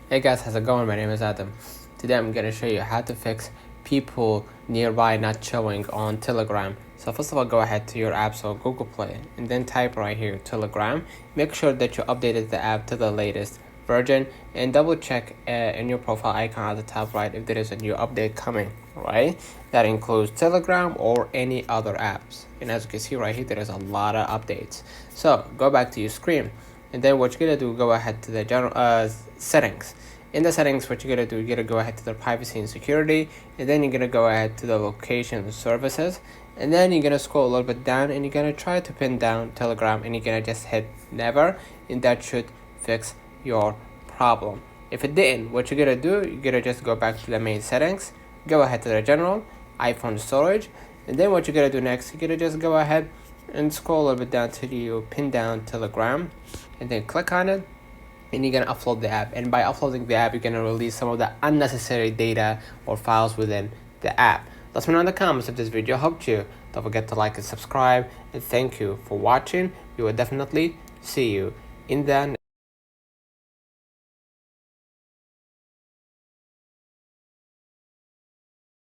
Hey guys, how's it going? My name is Adam. Today I'm gonna show you how to fix people nearby not showing on Telegram. So first of all, go ahead to your app, so Google Play, and then type right here Telegram. Make sure that you updated the app to the latest version, and double check in your profile icon at the top right if there is a new update coming, right? That includes Telegram or any other apps. And as you can see right here, there is a lot of updates. So go back to your screen, and then what you're gonna do, go ahead to the general settings. In the settings, what you're gonna do, you're gonna go ahead to the privacy and security, and then you're gonna go ahead to the location services, and then you're gonna scroll a little bit down, and you're gonna try to pin down Telegram, and you're gonna just hit never, and that should fix your problem. If it didn't, what you're gonna do, you're gonna just go back to the main settings, go ahead to the general iPhone storage, and then what you're gonna do next, you're gonna just go ahead and scroll a little bit down till you pin down Telegram, and then click on it, and you're gonna upload the app. And by uploading the app, you're gonna release some of the unnecessary data or files within the app. Let me know in the comments if this video helped you. Don't forget to like and subscribe, and thank you for watching. We will definitely see you in the